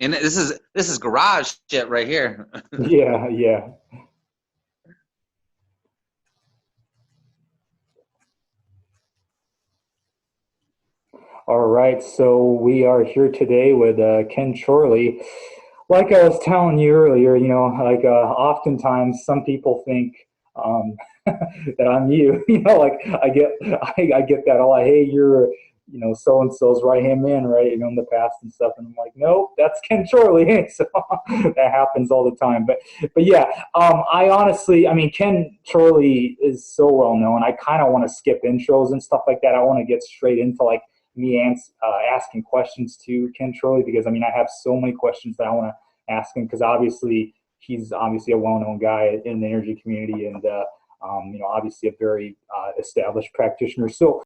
And this is garage shit right here. Yeah, yeah. All right, so we are here today with Ken Chorley. Like I was telling you earlier, like oftentimes some people think um, that I'm you. Like I get that a lot. Hey, you're so and so's right hand man, right? In the past and stuff, and I'm like, nope, that's Ken Chorley. So that happens all the time. But yeah, I honestly, I mean, Ken Chorley is so well known. I kind of want to skip intros and stuff like that. I want to get straight into like asking questions to Ken Chorley because I mean I have so many questions that I want to ask him because obviously he's obviously a well-known guy in the energy community and obviously a very established practitioner. So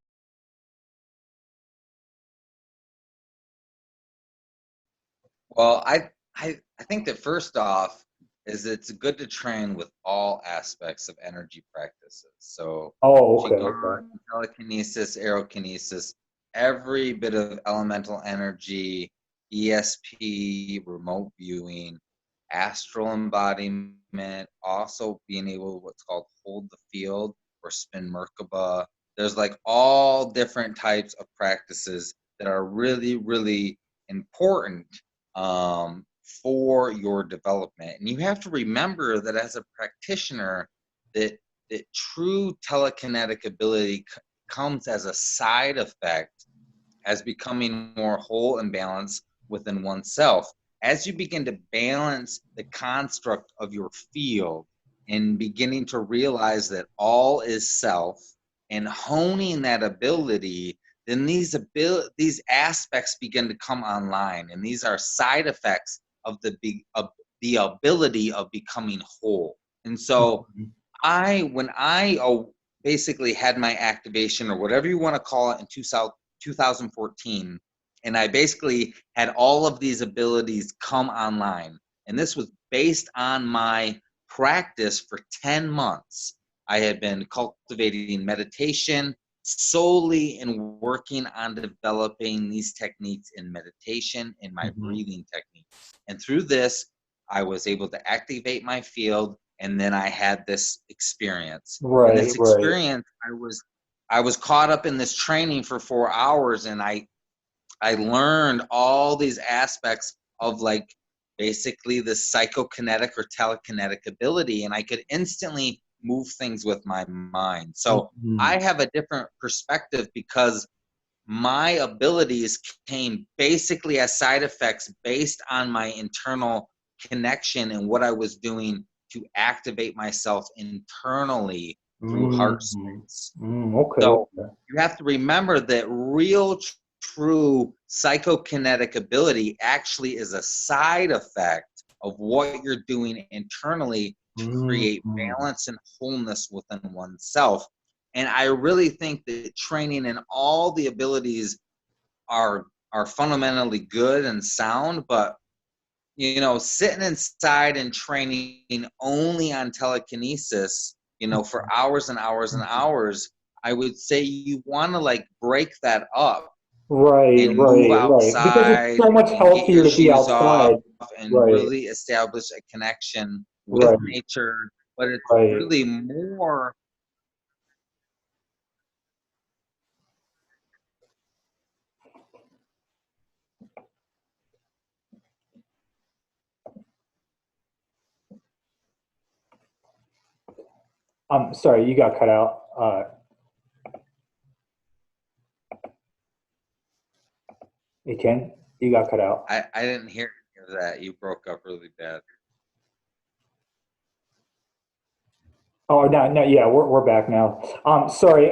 Well, I think that first off is it's good to train with all aspects of energy practices. So oh okay okay qigong, telekinesis, aerokinesis, every bit of elemental energy, ESP, remote viewing, astral embodiment, also being able to what's called hold the field or spin Merkaba. There's like all different types of practices that are really, really important um, for your development. And you have to remember that as a practitioner, that that true telekinetic ability comes as a side effect as becoming more whole and balanced within oneself. As you begin to balance the construct of your field and beginning to realize that all is self and honing that ability, then these aspects begin to come online, and these are side effects of the ability of becoming whole. And so when I basically had my activation or whatever you want to call it in 2014, and I basically had all of these abilities come online. And this was based on my practice for 10 months. I had been cultivating meditation solely and working on developing these techniques in meditation and my mm-hmm. breathing technique. And through this, I was able to activate my field, and then I had this experience. And Right, this right. experience, I was caught up in this training for 4 hours, and I learned all these aspects of like basically the psychokinetic or telekinetic ability, and I could instantly move things with my mind. So Mm-hmm. I have a different perspective because my abilities came basically as side effects based on my internal connection and what I was doing to activate myself internally through heart Mm-hmm. space. Okay, So okay. you have to remember that real, true psychokinetic ability actually is a side effect of what you're doing internally to create Mm-hmm. balance and wholeness within oneself. And I really think that training in all the abilities are fundamentally good and sound, but sitting inside and training only on telekinesis, for hours and hours and hours, I would say you want to like break that up Right, and move right, right. Because it's outside so much and get healthier your to be shoes outside. off and Right, really establish a connection with right, nature. But it's right. really more. Sorry, you got cut out. You can? You got cut out. I didn't hear any of that. You broke up really bad. Oh, no, no, yeah, we're back now. Sorry.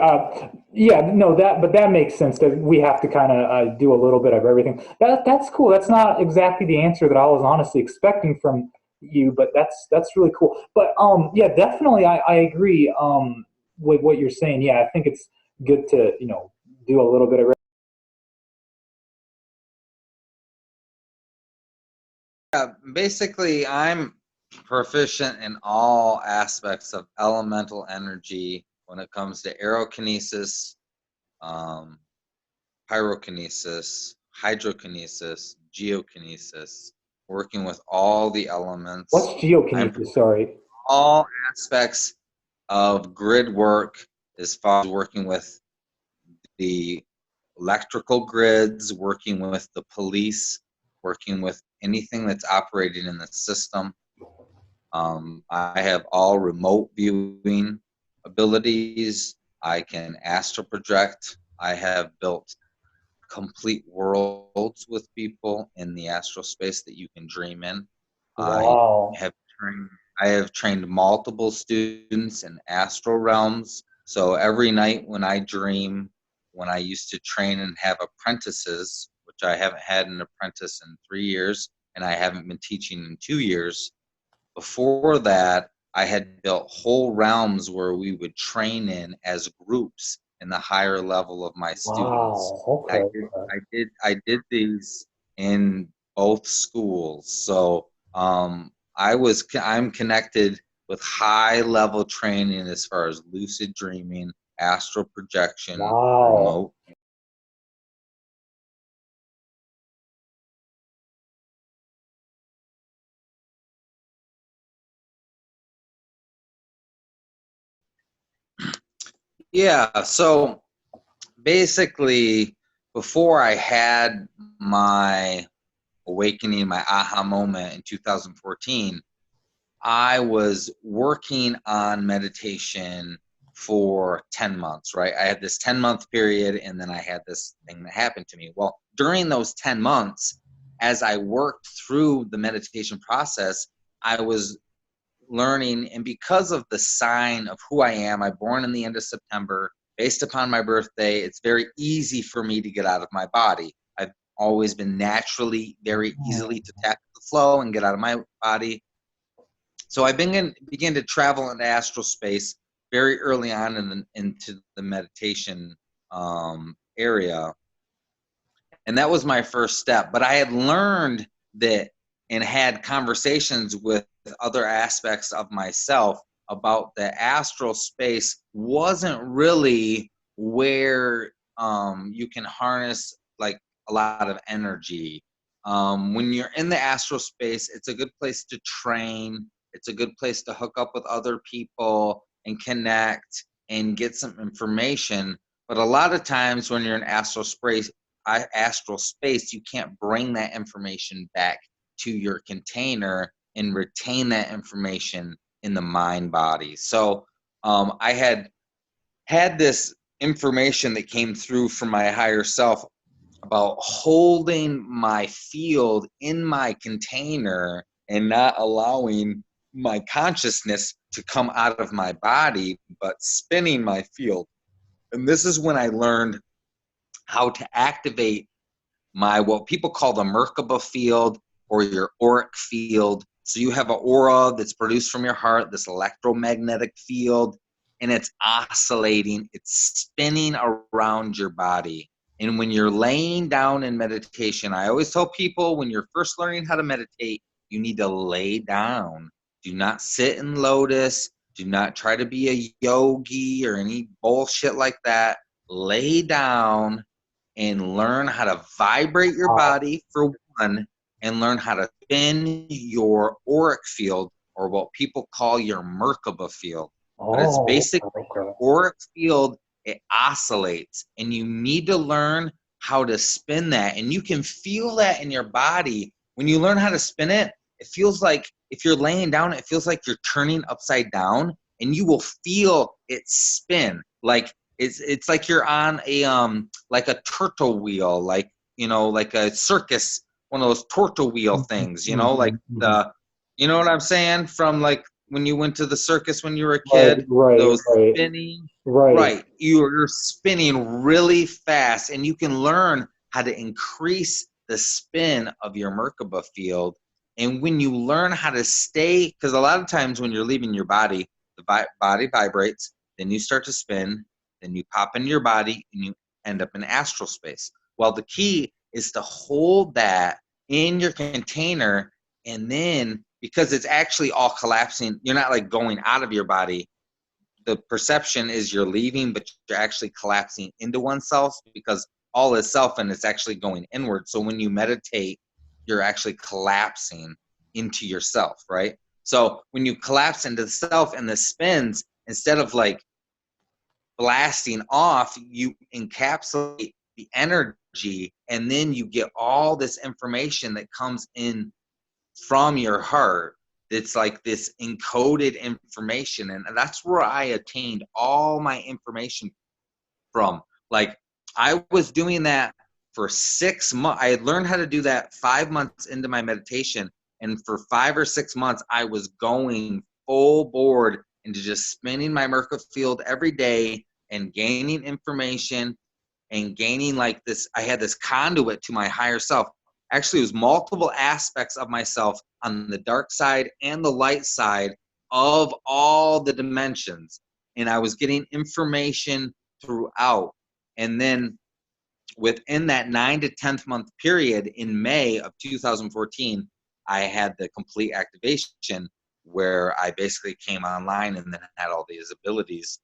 Yeah, no, but that makes sense that we have to kind of do a little bit of everything. That's cool. That's not exactly the answer that I was honestly expecting from you, but that's really cool. But yeah, definitely, I agree with what you're saying. Yeah, I think it's good to do a little bit of. Yeah, basically, I'm proficient in all aspects of elemental energy when it comes to aerokinesis, um, pyrokinesis, hydrokinesis, geokinesis. working with all the elements. What's I'm geokinesis? Sorry. all aspects of grid work as far as working with the electrical grids, working with the police, working with anything that's operating in the system. I have all remote viewing abilities. I can astral project. I have built complete worlds with people in the astral space that you can dream in. I Wow. have trained I have trained multiple students in astral realms. So every night when I dream, when I used to train and have apprentices, which I haven't had an apprentice in 3 years, and I haven't been teaching in 2 years. Before that, I had built whole realms where we would train in as groups in the higher level of my students. Wow. I Okay. did, I did these in both schools. So I'm connected with high level training as far as lucid dreaming, astral projection, Wow. remote. Yeah. So basically, before I had my awakening, my aha moment in 2014, I was working on meditation for 10 months, right? I had this 10-month period, and then I had this thing that happened to me. Well, during those 10 months, as I worked through the meditation process, I was learning, and because of the sign of who I am, I'm born in the end of September. Based upon my birthday, it's very easy for me to get out of my body. I've always been naturally very easily to tap the flow and get out of my body. So I began to travel into astral space very early on into the meditation area, and that was my first step. But I had learned that and had conversations with other aspects of myself about the astral space wasn't really where you can harness like a lot of energy. When you're in the astral space, it's a good place to train. It's a good place to hook up with other people and connect and get some information. But a lot of times when you're in astral space, you can't bring that information back to your container and retain that information in the mind body. So I had this information that came through from my higher self about holding my field in my container and not allowing my consciousness to come out of my body, but spinning my field. And this is when I learned how to activate my what people call the Merkaba field or your auric field. So you have an aura that's produced from your heart, this electromagnetic field, and it's oscillating, it's spinning around your body. And when you're laying down in meditation, I always tell people when you're first learning how to meditate, you need to lay down. Do not sit in lotus. Do not try to be a yogi or any bullshit like that. Lay down and learn how to vibrate your Wow. body for one, and learn how to spin your auric field, or what people call your Merkaba field. But it's Oh, basically okay. auric field, it oscillates, and you need to learn how to spin that. And you can feel that in your body. When you learn how to spin it, it feels like if you're laying down, it feels like you're turning upside down, and you will feel it spin. Like it's like you're on a like a turtle wheel, like like a circus, one of those turtle wheel things, like Mhm. the what I'm saying, from like when you went to the circus when you were a Right, kid, right, those right, spinning, right. right? You're spinning really fast, and you can learn how to increase the spin of your Merkaba field. And when you learn how to stay, because a lot of times when you're leaving your body, the body vibrates, then you start to spin, then you pop into your body, and you end up in astral space. Well, the key is to hold that in your container, and then because it's actually all collapsing, you're not like going out of your body. The perception is you're leaving, but you're actually collapsing into oneself, because all is self and it's actually going inward. So when you meditate, you're actually collapsing into yourself, right? So when you collapse into the self and the spins, instead of like blasting off, you encapsulate the energy, and then you get all this information that comes in from your heart. It's like this encoded information, and that's where I attained all my information from. Like, I was doing that for 6 months. I had learned how to do that 5 months into my meditation, and for 5 or 6 months I was going full board into just spinning my Merkaba field every day and gaining information and gaining like this. I had this conduit to my higher self. Actually, it was multiple aspects of myself on the dark side and the light side of all the dimensions, and I was getting information throughout. And then within that 9 to 10th month period in May of 2014, I had the complete activation where I basically came online and then had all these abilities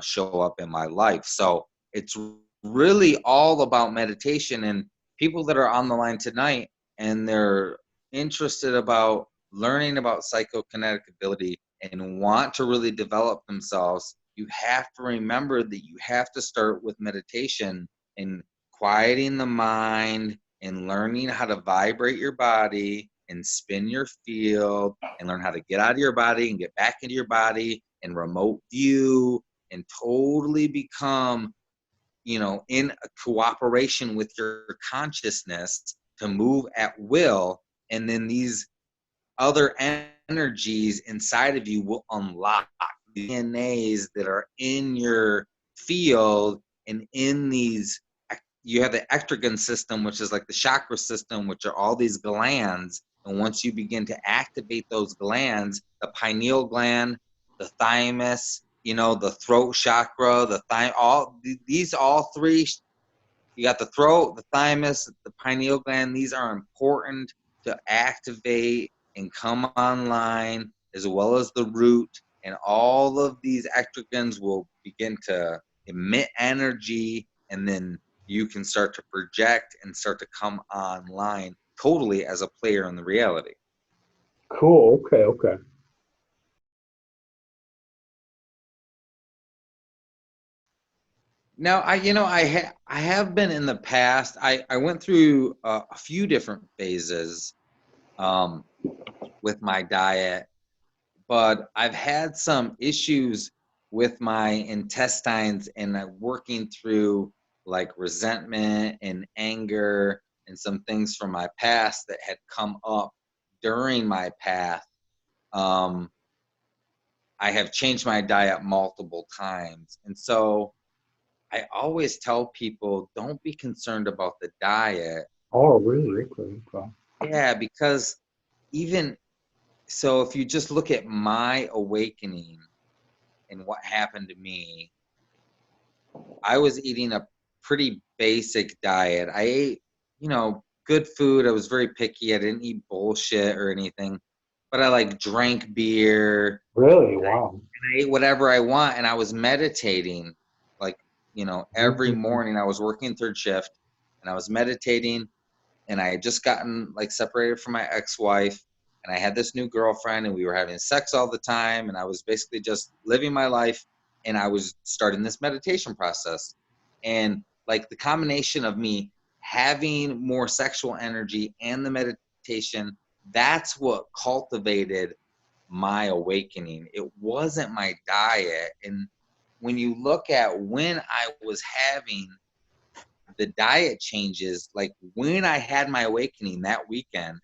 show up in my life. So it's really all about meditation. And people that are on the line tonight and they're interested about learning about psychokinetic ability and want to really develop themselves, you have to remember that you have to start with meditation and quieting the mind and learning how to vibrate your body and spin your field and learn how to get out of your body and get back into your body and remote view and totally become, in a cooperation with your consciousness to move at will. And then these other energies inside of you will unlock DNAs that are in your field. And in these, you have the ectrogen system, which is like the chakra system, which are all these glands. And once you begin to activate those glands, the pineal gland, the thymus, the throat chakra, the thigh, all three, you got the throat, the thymus, the pineal gland. These are important to activate and come online, as well as the root. And all of these ectrogens will begin to emit energy, and then you can start to project and start to come online totally as a player in the reality. Cool. Okay. Okay. Now, I have been in the past. I went through a few different phases um, with my diet, but I've had some issues with my intestines, and I'm working through like resentment and anger and some things from my past that had come up during my path. Um, I have changed my diet multiple times. And so I always tell people, don't be concerned about the diet. Oh, really? Okay. Okay. Yeah, because even so, if you just look at my awakening and what happened to me, I was eating a pretty basic diet. I ate, good food. I was very picky. I didn't eat bullshit or anything, but I like drank beer. Really? Wow. I ate whatever I want, and I was meditating, like, every Mhm. morning. I was working third shift, and I was meditating, and I had just gotten like separated from my ex-wife, and I had this new girlfriend, and we were having sex all the time, and I was basically just living my life, and I was starting this meditation process. And like the combination of me having more sexual energy and the meditation, that's what cultivated my awakening. It wasn't my diet. And when you look at when I was having the diet changes, like when I had my awakening that weekend,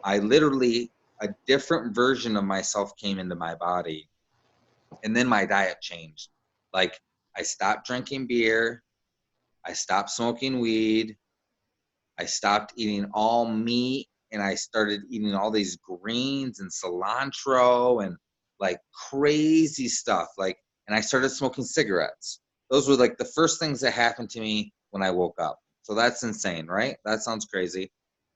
I literally, a different version of myself came into my body, and then my diet changed. Like, I stopped drinking beer, I stopped smoking weed, I stopped eating all meat, and I started eating all these greens and cilantro and like crazy stuff. Like, and I started smoking cigarettes. Those were like the first things that happened to me when I woke up. So that's insane, right? That sounds crazy.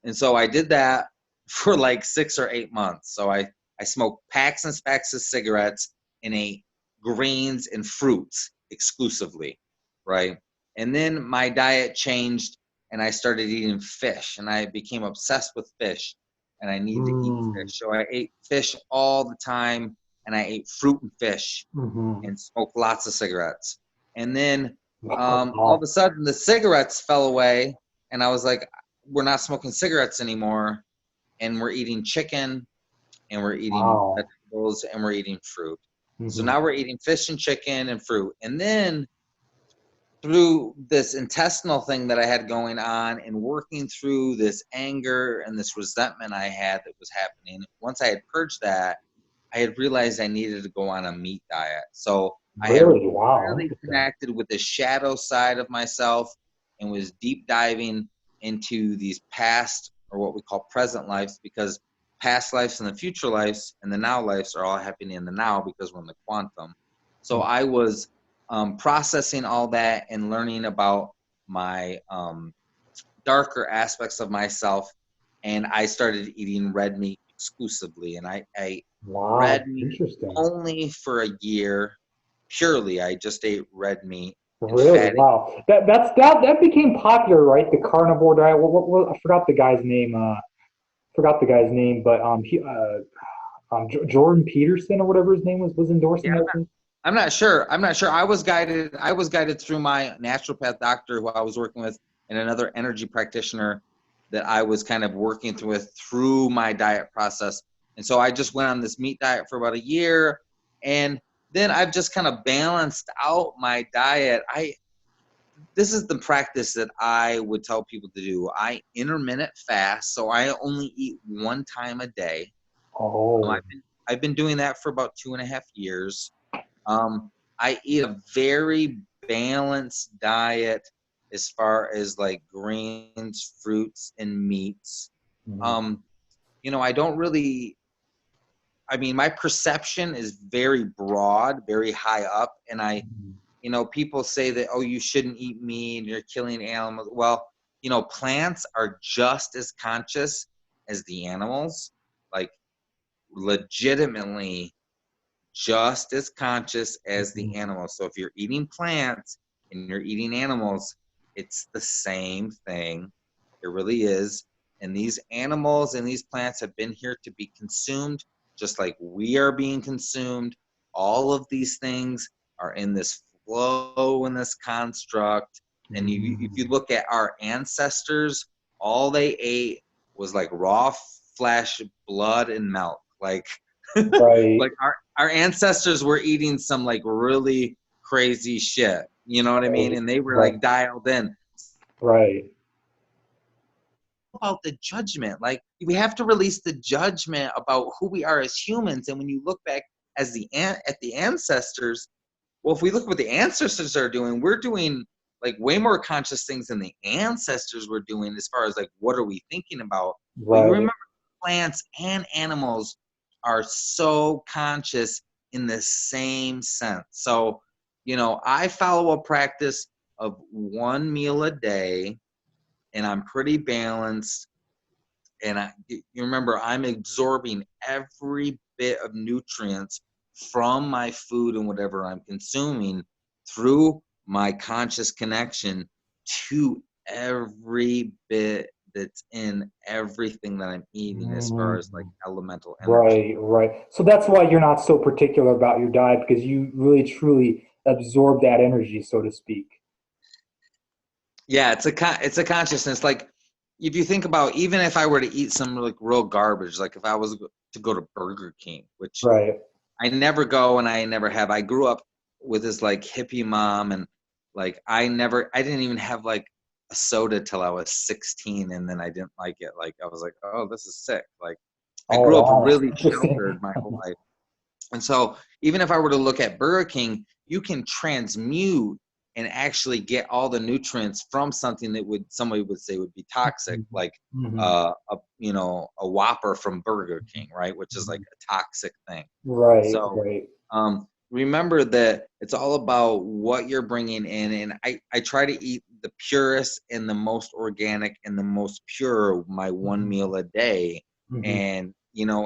And so I did that for like 6 or 8 months. So I smoked packs and packs of cigarettes and ate greens and fruits exclusively, right? And then my diet changed and I started eating fish, and I became obsessed with fish, and I needed to eat Mm. fish. So I ate fish all the time, and I ate fruit and fish Mm-hmm. and smoked lots of cigarettes. And then all of Wow. a sudden, the cigarettes fell away, and I was like, we're not smoking cigarettes anymore, and we're eating chicken, and we're eating Wow. vegetables, and we're eating fruit. So Mm-hmm. now we're eating fish and chicken and fruit. And then through this intestinal thing that I had going on and working through this anger and this resentment I had that was happening, once I had purged that, I had realized I needed to go on a meat diet. So I had Really? Wow. really Interesting. connected with the shadow side of myself and was deep diving into these past, or what we call present lives, because past lives and the future lives and the now lives are all happening in the now because we're in the quantum. So I was processing all that and learning about my darker aspects of myself, and I started eating red meat exclusively. And I ate Wow. red meat Interesting. only for a year. Purely, I just ate red meat and Really? fatty. Wow. That became popular, right? The carnivore diet. I forgot the guy's name. Forgot the guy's name, but Jordan Peterson or whatever his name was Yeah, endorsing that thing. I'm not sure. I'm not sure. I was guided. I was guided through my naturopath doctor who I was working with, and another energy practitioner that I was kind of working with through my diet process. And so I just went on this meat diet for about a year, and then I've just kind of balanced out my diet. This is the practice that I would tell people to do. I intermittent fast, so I only eat one time a day. Oh. I've been doing that for about 2.5 years. Um, I eat a very balanced diet as far as like grains, fruits, and meats. Mhm. Um, I don't really, I mean, my perception is very broad, very high up. And people say that, oh, you shouldn't eat meat, and you're killing animals. Well, plants are just as conscious as the animals, like legitimately just as conscious as the Mhm. animals. So if you're eating plants and you're eating animals, it's the same thing. It really is. And these animals and these plants have been here to be consumed, just like we are being consumed. All of these things are in this flow, in this construct. And if you Mhm. look at our ancestors, all they ate was like raw flesh, blood, and milk. Like, Right. like our ancestors were eating some like really crazy shit. You know what I mean? Right. And they were Right. like dialed in Right. about the judgment. Like we have to release the judgment about who we are as humans. And when you look back as at the ancestors, well, if we look at what the ancestors are doing, we're doing like way more conscious things than the ancestors were doing as far as like what are we thinking about. But you Right. remember plants and animals are so conscious in the same sense. So, I follow a practice of one meal a day, and I'm pretty balanced. And you remember, I'm absorbing every bit of nutrients from my food and whatever I'm consuming through my conscious connection to every bit that's in everything that I'm eating as far as like Mhm. elemental energy. Right. Right. So that's why you're not so particular about your diet because you really truly absorb that energy, so to speak. Yeah, it's a consciousness. Like if you think about, even if I were to eat some like real garbage, like if I was to go to Burger King, which Right. I never go and I never have. I grew up with this like hippie mom, and like I didn't even have like a soda till I was 16, and then I didn't like it. Like I was like, oh, this is sick. Like I Oh grew up wow. really Interesting. sheltered my whole life. And so even if I were to look at Burger King, you can transmute and actually get all the nutrients from something that somebody would say would be toxic, like Mhm. a Whopper from Burger King, right? Which is like a toxic thing. Right. So Right. remember that it's all about what you're bringing in. And I try to eat the purest and the most organic and the most pure my one Mhm. meal a day. Mhm. And,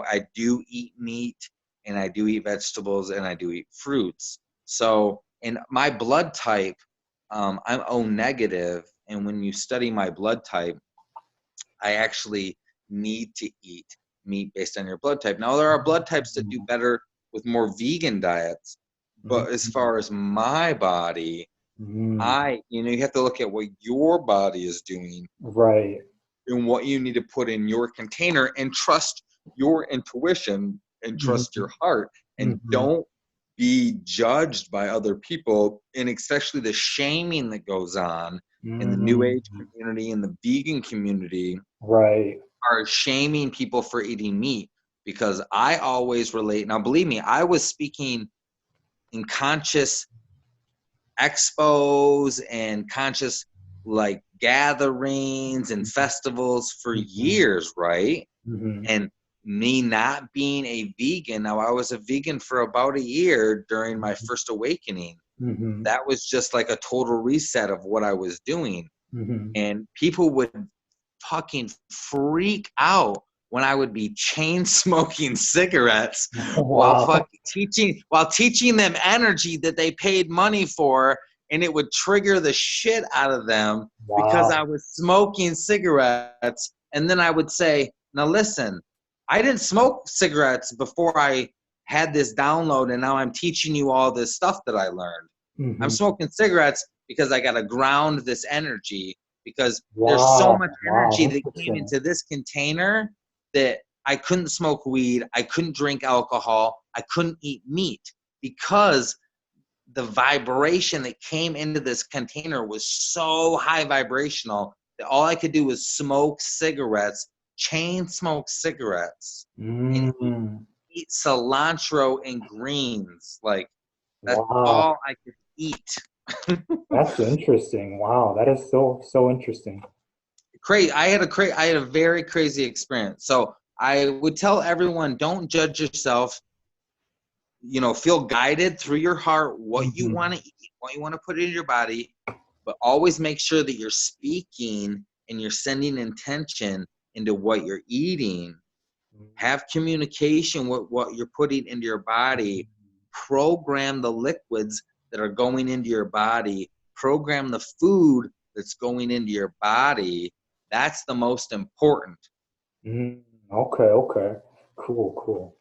I do eat meat, and I do eat vegetables, and I do eat fruits. So, in my blood type, I'm O negative. And when you study my blood type, I actually need to eat meat based on your blood type. Now, there are blood types that do better with more vegan diets, but as far as my body, you have to look at what your body is doing, Right. and what you need to put in your container, and trust your intuition and trust your heart, and don't be judged by other people, and especially the shaming that goes on in the new age community and the vegan community Right. are shaming people for eating meat. Because I always relate, now believe me, I was speaking in conscious expos and conscious like gatherings and festivals for years, right? And me not being a vegan, now I was a vegan for about a year during my first awakening. That was just like a total reset of what I was doing. And people would fucking freak out when I would be chain smoking cigarettes Wow. while teaching them energy that they paid money for, and it would trigger the shit out of them because I Wow. was smoking cigarettes. And then I would say, now listen, I didn't smoke cigarettes before I had this download, and now I'm teaching you all this stuff that I learned. I'm smoking cigarettes because I got to ground this energy, because there's so Wow. much Wow. energy that came Interesting. into this container that I couldn't smoke weed, I couldn't drink alcohol, I couldn't eat meat, because the vibration that came into this container was so high vibrational that all I could do was smoke cigarettes, chain smoke cigarettes, and eat cilantro and greens. Like, that's Wow. all I could eat. That's interesting. Wow. That is so interesting. I had a very crazy experience. So I would tell everyone, don't judge yourself. Feel guided through your heart what you want to eat, what you want to put in your body, but always make sure that you're speaking and you're sending intention into what you're eating. Have communication with what you're putting into your body. Program the liquids that are going into your body. Program the food that's going into your body. That's the most important. Okay. Okay. Cool. Cool.